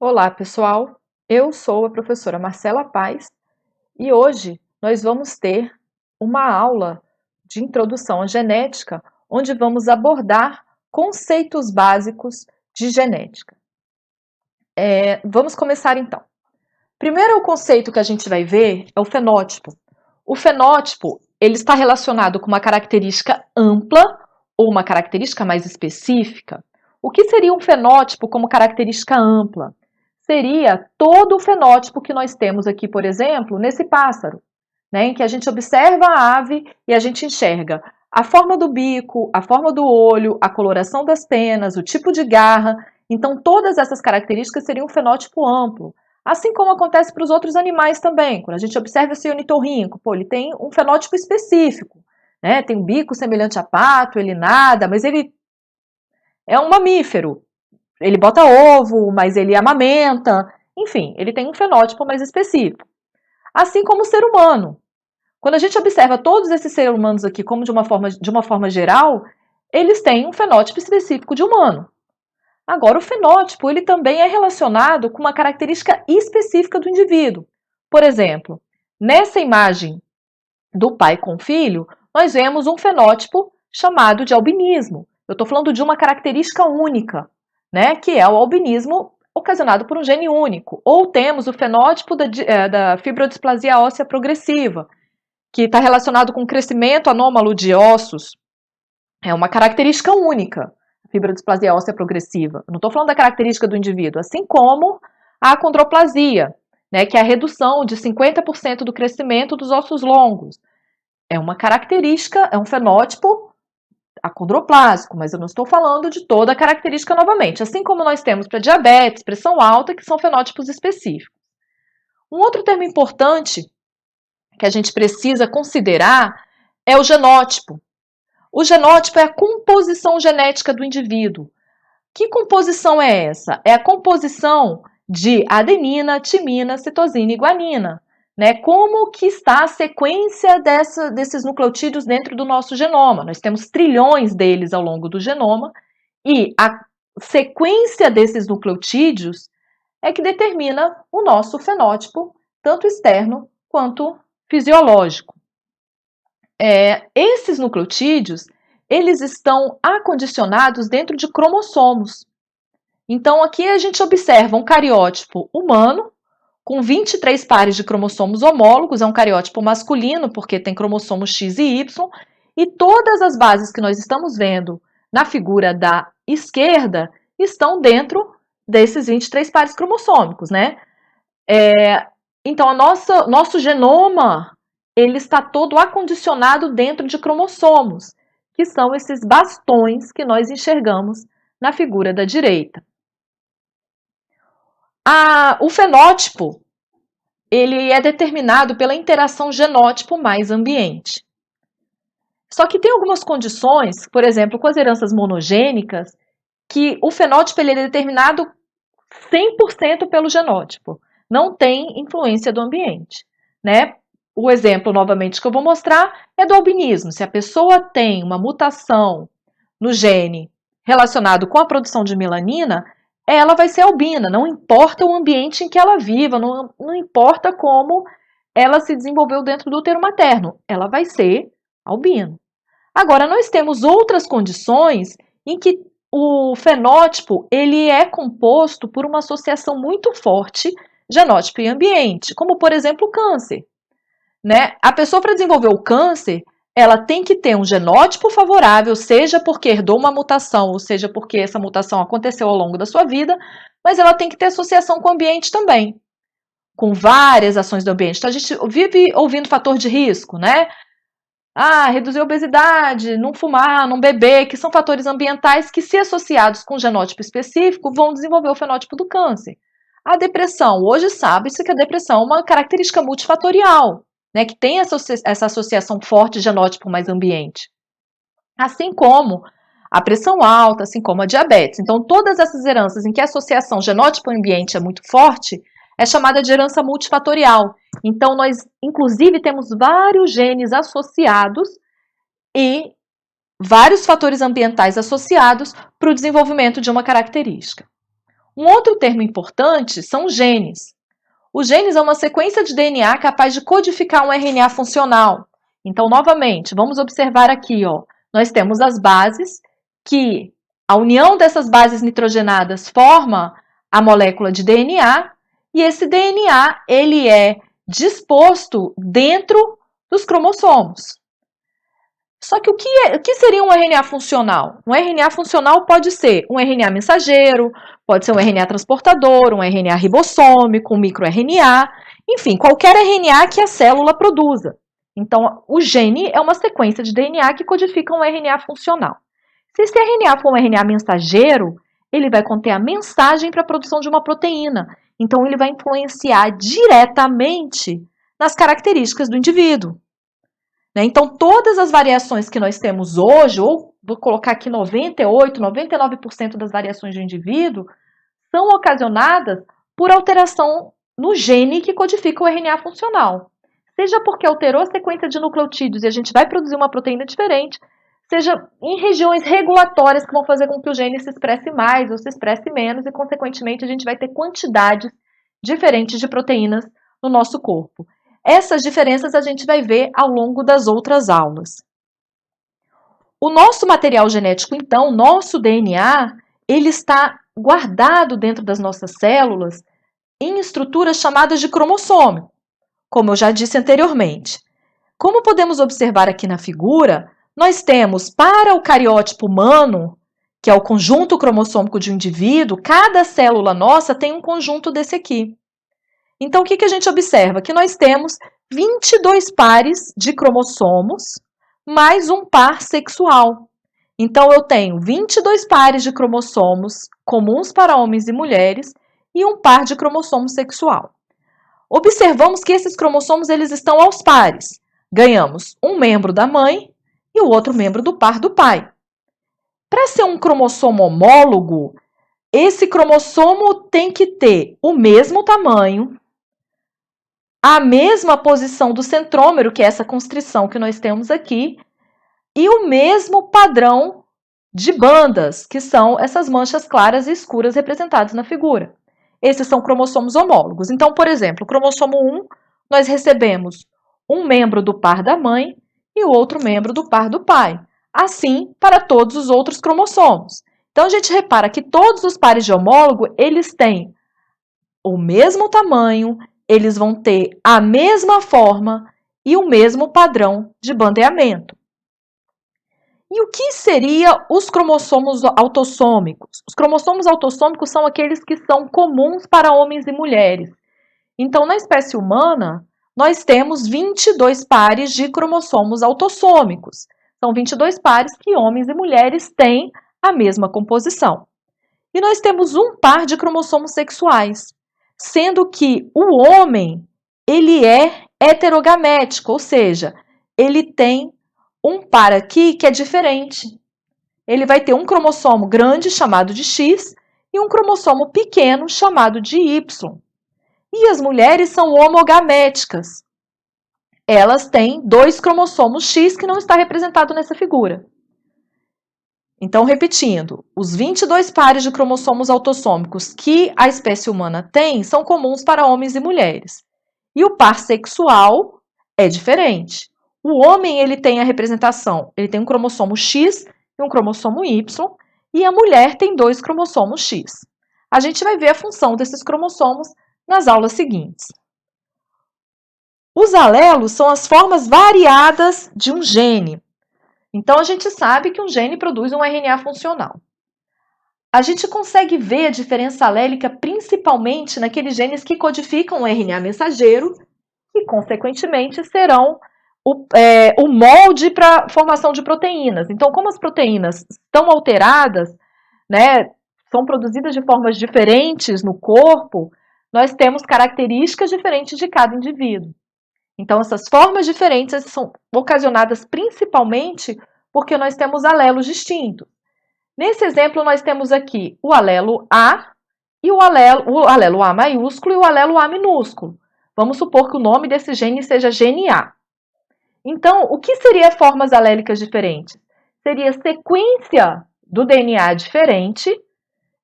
Olá, pessoal. Eu sou a professora Marcela Paz e hoje nós vamos ter uma aula de introdução à genética, onde vamos abordar conceitos básicos de genética. Vamos começar então. Primeiro, o conceito que a gente vai ver é o fenótipo. O fenótipo, ele está relacionado com uma característica ampla ou uma característica mais específica. O que seria um fenótipo como característica ampla? Seria todo o fenótipo que nós temos aqui, por exemplo, nesse pássaro, né, em que a gente observa a ave e a gente enxerga a forma do bico, a forma do olho, a coloração das penas, o tipo de garra. Então, todas essas características seriam um fenótipo amplo. Assim como acontece para os outros animais também. Quando a gente observa esse ornitorrinco, ele tem um fenótipo específico, né? Tem um bico semelhante a pato, ele nada, mas ele é um mamífero. Ele bota ovo, mas ele amamenta. Enfim, ele tem um fenótipo mais específico. Assim como o ser humano. Quando a gente observa todos esses seres humanos aqui como de uma forma geral, eles têm um fenótipo específico de humano. Agora, o fenótipo ele também é relacionado com uma característica específica do indivíduo. Por exemplo, nessa imagem do pai com o filho, nós vemos um fenótipo chamado de albinismo. Eu estou falando de uma característica única, né, que é o albinismo ocasionado por um gene único. Ou temos o fenótipo da fibrodisplasia óssea progressiva, que está relacionado com o crescimento anômalo de ossos. É uma característica única, a fibrodisplasia óssea progressiva. Eu não estou falando da característica do indivíduo, assim como a acondroplasia, né, que é a redução de 50% do crescimento dos ossos longos. É uma característica, é um fenótipo acondroplásico, mas eu não estou falando de toda a característica novamente. Assim como nós temos para diabetes, pressão alta, que são fenótipos específicos. Um outro termo importante que a gente precisa considerar é o genótipo. O genótipo é a composição genética do indivíduo. Que composição é essa? É a composição de adenina, timina, citosina e guanina. Né? Como que está a sequência desses nucleotídeos dentro do nosso genoma? Nós temos trilhões deles ao longo do genoma e a sequência desses nucleotídeos é que determina o nosso fenótipo, tanto externo quanto fisiológico. Esses nucleotídeos, eles estão acondicionados dentro de cromossomos. Então, aqui a gente observa um cariótipo humano, com 23 pares de cromossomos homólogos, é um cariótipo masculino, porque tem cromossomos X e Y, e todas as bases que nós estamos vendo na figura da esquerda estão dentro desses 23 pares cromossômicos, né? Então, nosso genoma, ele está todo acondicionado dentro de cromossomos, que são esses bastões que nós enxergamos na figura da direita. O fenótipo, ele é determinado pela interação genótipo mais ambiente. Só que tem algumas condições, por exemplo, com as heranças monogênicas, que o fenótipo ele é determinado 100% pelo genótipo. Não tem influência do ambiente, né? O exemplo, novamente, que eu vou mostrar é do albinismo. Se a pessoa tem uma mutação no gene relacionado com a produção de melanina, ela vai ser albina, não importa o ambiente em que ela viva, não importa como ela se desenvolveu dentro do útero materno, ela vai ser albina. Agora, nós temos outras condições em que o fenótipo ele é composto por uma associação muito forte genótipo e ambiente, como, por exemplo, o câncer. Né? A pessoa, para desenvolver o câncer, ela tem que ter um genótipo favorável, seja porque herdou uma mutação, ou seja porque essa mutação aconteceu ao longo da sua vida, mas ela tem que ter associação com o ambiente também, com várias ações do ambiente. Então, a gente vive ouvindo fator de risco, né? Reduzir a obesidade, não fumar, não beber, que são fatores ambientais que, se associados com um genótipo específico, vão desenvolver o fenótipo do câncer. A depressão, hoje sabe-se que a depressão é uma característica multifatorial, né, que tem essa associação forte genótipo mais ambiente. Assim como a pressão alta, assim como a diabetes. Então, todas essas heranças em que a associação genótipo-ambiente é muito forte, é chamada de herança multifatorial. Então, nós, inclusive, temos vários genes associados e vários fatores ambientais associados para o desenvolvimento de uma característica. Um outro termo importante são os genes. Os genes é uma sequência de DNA capaz de codificar um RNA funcional. Então, novamente, vamos observar aqui, ó, nós temos as bases, que a união dessas bases nitrogenadas forma a molécula de DNA, e esse DNA ele é disposto dentro dos cromossomos. Só que o que seria um RNA funcional? Um RNA funcional pode ser um RNA mensageiro, pode ser um RNA transportador, um RNA ribossômico, um microRNA, enfim, qualquer RNA que a célula produza. Então, o gene é uma sequência de DNA que codifica um RNA funcional. Se esse RNA for um RNA mensageiro, ele vai conter a mensagem para a produção de uma proteína. Então, ele vai influenciar diretamente nas características do indivíduo. Então, todas as variações que nós temos hoje, ou vou colocar aqui 98%, 99% das variações do indivíduo, são ocasionadas por alteração no gene que codifica o RNA funcional. Seja porque alterou a sequência de nucleotídeos e a gente vai produzir uma proteína diferente, seja em regiões regulatórias que vão fazer com que o gene se expresse mais ou se expresse menos, e, consequentemente, a gente vai ter quantidades diferentes de proteínas no nosso corpo. Essas diferenças a gente vai ver ao longo das outras aulas. O nosso material genético, então, nosso DNA, ele está guardado dentro das nossas células em estruturas chamadas de cromossome, como eu já disse anteriormente. Como podemos observar aqui na figura, nós temos para o cariótipo humano, que é o conjunto cromossômico de um indivíduo, cada célula nossa tem um conjunto desse aqui. Então, o que a gente observa? Que nós temos 22 pares de cromossomos mais um par sexual. Então, eu tenho 22 pares de cromossomos comuns para homens e mulheres e um par de cromossomo sexual. Observamos que esses cromossomos eles estão aos pares. Ganhamos um membro da mãe e o outro membro do par do pai. Para ser um cromossomo homólogo, esse cromossomo tem que ter o mesmo tamanho, a mesma posição do centrômero, que é essa constrição que nós temos aqui, e o mesmo padrão de bandas, que são essas manchas claras e escuras representadas na figura. Esses são cromossomos homólogos. Então, por exemplo, o cromossomo 1, nós recebemos um membro do par da mãe e o outro membro do par do pai. Assim, para todos os outros cromossomos. Então, a gente repara que todos os pares de homólogo, eles têm o mesmo tamanho, eles vão ter a mesma forma e o mesmo padrão de bandeamento. E o que seriam os cromossomos autossômicos? Os cromossomos autossômicos são aqueles que são comuns para homens e mulheres. Então, na espécie humana, nós temos 22 pares de cromossomos autossômicos. São 22 pares que homens e mulheres têm a mesma composição. E nós temos um par de cromossomos sexuais, sendo que o homem, ele é heterogamético, ou seja, ele tem um par aqui que é diferente. Ele vai ter um cromossomo grande, chamado de X, e um cromossomo pequeno, chamado de Y. E as mulheres são homogaméticas. Elas têm 2 cromossomos X, que não está representado nessa figura. Então, repetindo, os 22 pares de cromossomos autossômicos que a espécie humana tem são comuns para homens e mulheres. E o par sexual é diferente. O homem ele tem a representação, ele tem um cromossomo X e um cromossomo Y, e a mulher tem 2 cromossomos X. A gente vai ver a função desses cromossomos nas aulas seguintes. Os alelos são as formas variadas de um gene. Então, a gente sabe que um gene produz um RNA funcional. A gente consegue ver a diferença alélica principalmente naqueles genes que codificam o RNA mensageiro e, consequentemente, serão o molde para a formação de proteínas. Então, como as proteínas estão alteradas, né, são produzidas de formas diferentes no corpo, nós temos características diferentes de cada indivíduo. Então, essas formas diferentes são ocasionadas principalmente porque nós temos alelos distintos. Nesse exemplo, nós temos aqui o alelo A e o alelo A maiúsculo e o alelo A minúsculo. Vamos supor que o nome desse gene seja gene A. Então, o que seria formas alélicas diferentes? Seria sequência do DNA diferente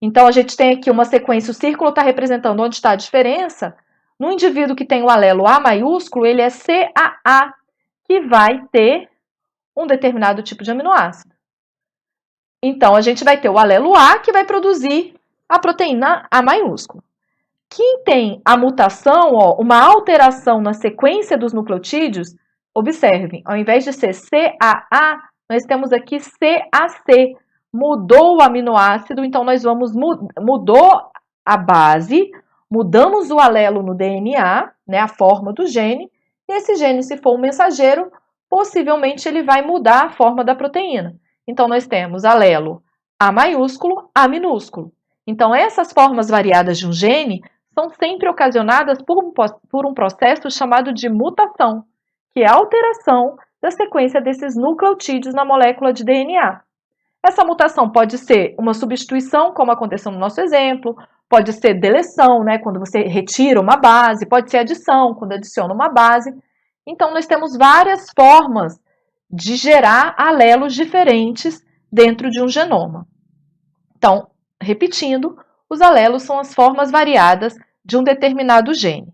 Então, a gente tem aqui uma sequência, o círculo está representando onde está a diferença. No indivíduo que tem o alelo A maiúsculo, ele é CAA, que vai ter um determinado tipo de aminoácido. Então, a gente vai ter o alelo A, que vai produzir a proteína A maiúsculo. Quem tem a mutação, uma alteração na sequência dos nucleotídeos, observem, ao invés de ser CAA, nós temos aqui CAC. Mudou o aminoácido, então nós vamos mudou a base, mudamos o alelo no DNA, né, a forma do gene, e esse gene, se for um mensageiro, possivelmente ele vai mudar a forma da proteína. Então nós temos alelo A maiúsculo, A minúsculo. Então essas formas variadas de um gene são sempre ocasionadas por um processo chamado de mutação, que é a alteração da sequência desses nucleotídeos na molécula de DNA. Essa mutação pode ser uma substituição, como aconteceu no nosso exemplo, pode ser deleção, né, quando você retira uma base, pode ser adição, quando adiciona uma base. Então, nós temos várias formas de gerar alelos diferentes dentro de um genoma. Então, repetindo, os alelos são as formas variadas de um determinado gene.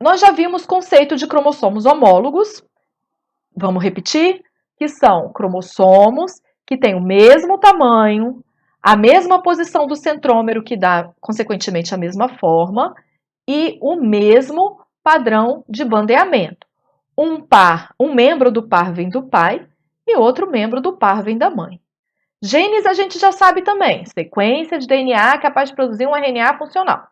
Nós já vimos o conceito de cromossomos homólogos. Vamos repetir? Que são cromossomos que têm o mesmo tamanho, a mesma posição do centrômero, que dá, consequentemente, a mesma forma, e o mesmo padrão de bandeamento. Um membro do par vem do pai e outro membro do par vem da mãe. Genes a gente já sabe também, sequência de DNA capaz de produzir um RNA funcional.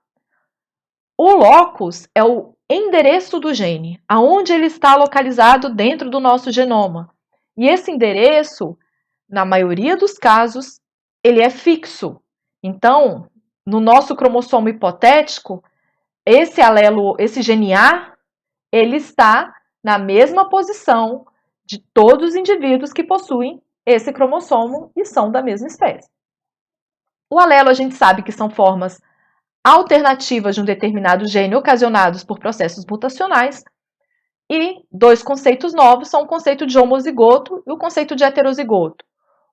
O locus é o endereço do gene, aonde ele está localizado dentro do nosso genoma. E esse endereço, na maioria dos casos, ele é fixo. Então, no nosso cromossomo hipotético, esse alelo, esse gene A, ele está na mesma posição de todos os indivíduos que possuem esse cromossomo e são da mesma espécie. O alelo a gente sabe que são formas alternativas de um determinado gene ocasionados por processos mutacionais. E dois conceitos novos são o conceito de homozigoto e o conceito de heterozigoto.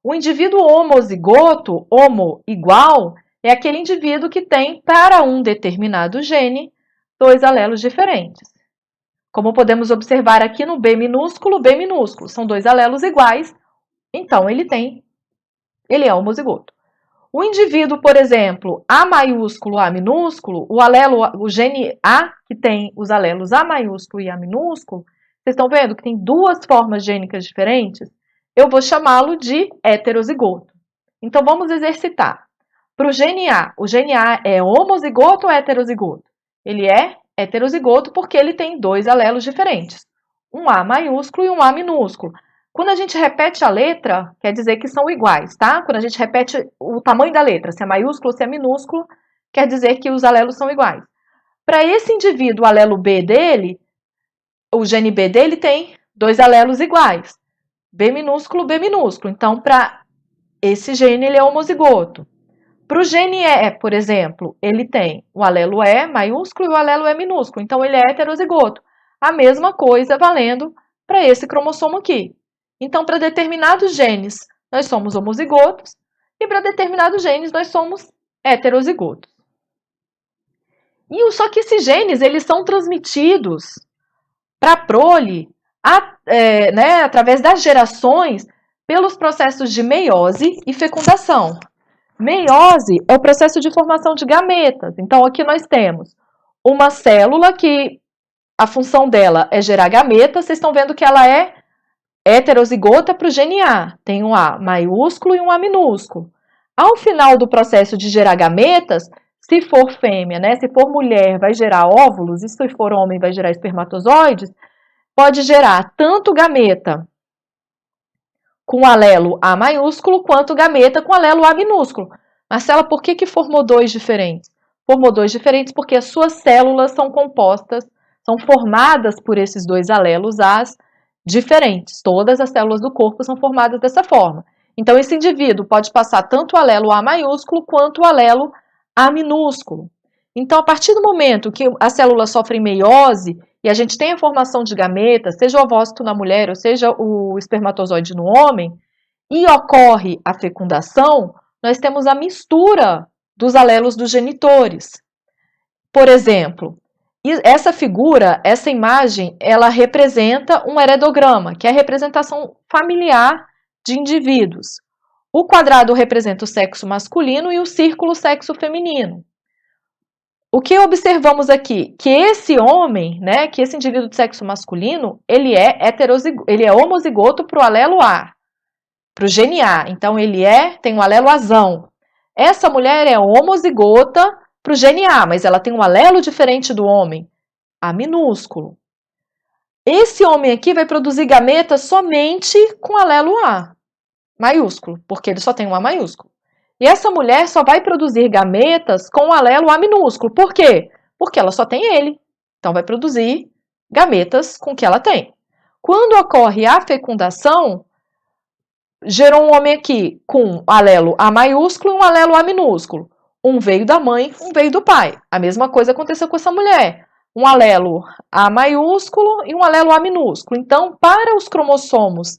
O indivíduo homozigoto, homo igual, é aquele indivíduo que tem, para um determinado gene, dois alelos diferentes. Como podemos observar aqui no B minúsculo, são dois alelos iguais, então ele é homozigoto. O indivíduo, por exemplo, A maiúsculo, A minúsculo, o gene A, que tem os alelos A maiúsculo e A minúsculo, vocês estão vendo que tem duas formas gênicas diferentes? Eu vou chamá-lo de heterozigoto. Então, vamos exercitar. Para o gene A é homozigoto ou heterozigoto? Ele é heterozigoto porque ele tem dois alelos diferentes, um A maiúsculo e um A minúsculo. Quando a gente repete a letra, quer dizer que são iguais, tá? Quando a gente repete o tamanho da letra, se é maiúsculo ou se é minúsculo, quer dizer que os alelos são iguais. Para esse indivíduo, o alelo B dele, o gene B dele tem dois alelos iguais, B minúsculo, B minúsculo. Então, para esse gene, ele é homozigoto. Para o gene E, por exemplo, ele tem o alelo E maiúsculo e o alelo E minúsculo. Então, ele é heterozigoto. A mesma coisa valendo para esse cromossomo aqui. Então, para determinados genes, nós somos homozigotos e para determinados genes, nós somos heterozigotos. E só que esses genes, eles são transmitidos para a prole, através das gerações, pelos processos de meiose e fecundação. Meiose é o processo de formação de gametas. Então, aqui nós temos uma célula que a função dela é gerar gametas. Vocês estão vendo que ela é heterozigota para o gene A, tem um A maiúsculo e um A minúsculo. Ao final do processo de gerar gametas, se for fêmea, né, se for mulher, vai gerar óvulos, e se for homem, vai gerar espermatozoides, pode gerar tanto gameta com alelo A maiúsculo, quanto gameta com alelo A minúsculo. Marcela, por que formou dois diferentes? Formou dois diferentes porque as suas células são formadas por esses dois alelos A's diferentes. Todas as células do corpo são formadas dessa forma. Então, esse indivíduo pode passar tanto o alelo A maiúsculo quanto o alelo A minúsculo. Então, a partir do momento que a célula sofre meiose e a gente tem a formação de gametas, seja o ovócito na mulher ou seja o espermatozoide no homem, e ocorre a fecundação, nós temos a mistura dos alelos dos genitores. Por exemplo, essa figura, essa imagem, ela representa um heredograma, que é a representação familiar de indivíduos. O quadrado representa o sexo masculino e o círculo o sexo feminino. O que observamos aqui? Que esse homem, né, que esse indivíduo de sexo masculino, ele é homozigoto para o alelo A, para o gene A. Então, ele tem um alelo azão. Essa mulher é homozigota para o gene A, mas ela tem um alelo diferente do homem, A minúsculo. Esse homem aqui vai produzir gametas somente com alelo A maiúsculo, porque ele só tem um A maiúsculo. E essa mulher só vai produzir gametas com o alelo A minúsculo. Por quê? Porque ela só tem ele. Então, vai produzir gametas com o que ela tem. Quando ocorre a fecundação, gerou um homem aqui com alelo A maiúsculo e um alelo A minúsculo. Um veio da mãe, um veio do pai. A mesma coisa aconteceu com essa mulher. Um alelo A maiúsculo e um alelo A minúsculo. Então, para os cromossomos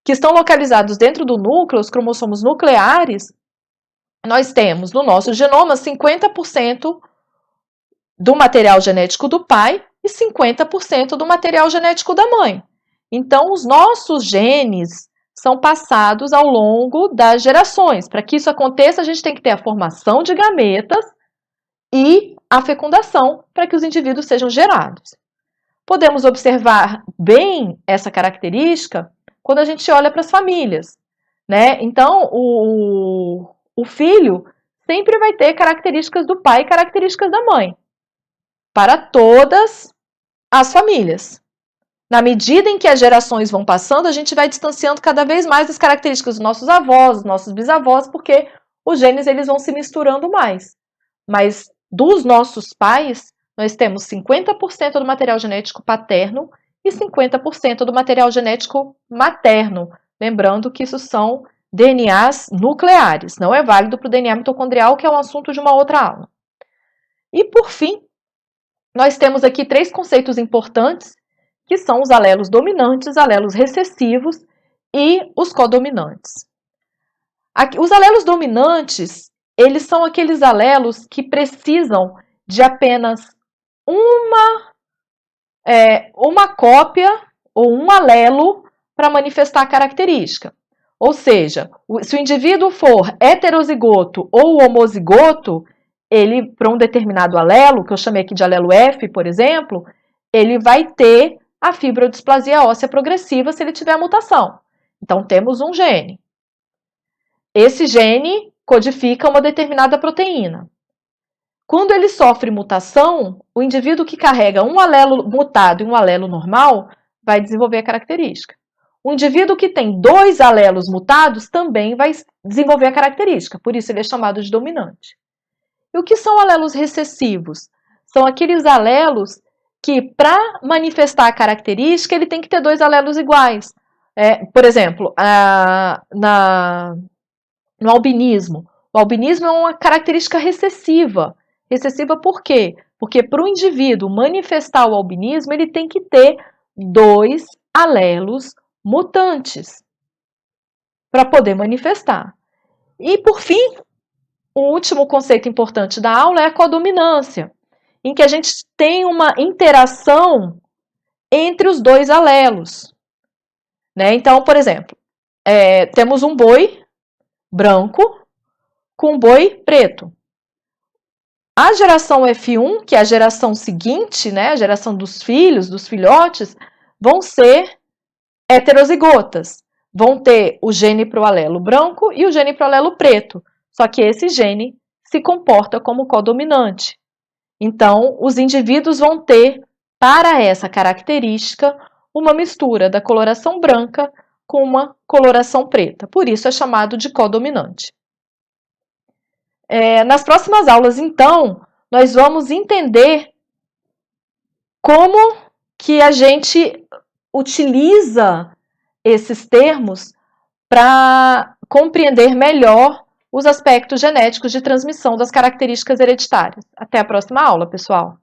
que estão localizados dentro do núcleo, os cromossomos nucleares, nós temos no nosso genoma 50% do material genético do pai e 50% do material genético da mãe. Então, os nossos genes são passados ao longo das gerações. Para que isso aconteça, a gente tem que ter a formação de gametas e a fecundação para que os indivíduos sejam gerados. Podemos observar bem essa característica quando a gente olha para as famílias, né? Então, o filho sempre vai ter características do pai e características da mãe, para todas as famílias. Na medida em que as gerações vão passando, a gente vai distanciando cada vez mais as características dos nossos avós, dos nossos bisavós, porque os genes eles vão se misturando mais. Mas dos nossos pais, nós temos 50% do material genético paterno e 50% do material genético materno. Lembrando que isso são DNAs nucleares, não é válido para o DNA mitocondrial, que é um assunto de uma outra aula. E, por fim, nós temos aqui 3 conceitos importantes, que são os alelos dominantes, alelos recessivos e os codominantes. Os alelos dominantes, eles são aqueles alelos que precisam de apenas uma cópia ou um alelo para manifestar a característica. Ou seja, se o indivíduo for heterozigoto ou homozigoto, ele, para um determinado alelo, que eu chamei aqui de alelo F, por exemplo, ele vai ter a fibrodisplasia óssea progressiva se ele tiver a mutação. Então, temos um gene. Esse gene codifica uma determinada proteína. Quando ele sofre mutação, o indivíduo que carrega um alelo mutado e um alelo normal vai desenvolver a característica. O indivíduo que tem 2 alelos mutados também vai desenvolver a característica, por isso ele é chamado de dominante. E o que são alelos recessivos? São aqueles alelos que, para manifestar a característica, ele tem que ter 2 alelos iguais. Por exemplo, no albinismo. O albinismo é uma característica recessiva. Recessiva por quê? Porque para o indivíduo manifestar o albinismo, ele tem que ter 2 alelos mutantes para poder manifestar. E, por fim, o último conceito importante da aula é a codominância, em que a gente tem uma interação entre os 2 alelos. Né? Então, por exemplo, temos um boi branco com um boi preto. A geração F1, que é a geração seguinte, né, a geração dos filhos, dos filhotes, vão ser heterozigotas. Vão ter o gene para o alelo branco e o gene para o alelo preto. Só que esse gene se comporta como codominante. Então, os indivíduos vão ter, para essa característica, uma mistura da coloração branca com uma coloração preta. Por isso é chamado de codominante. Nas próximas aulas, então, nós vamos entender como que a gente utiliza esses termos para compreender melhor os aspectos genéticos de transmissão das características hereditárias. Até a próxima aula, pessoal!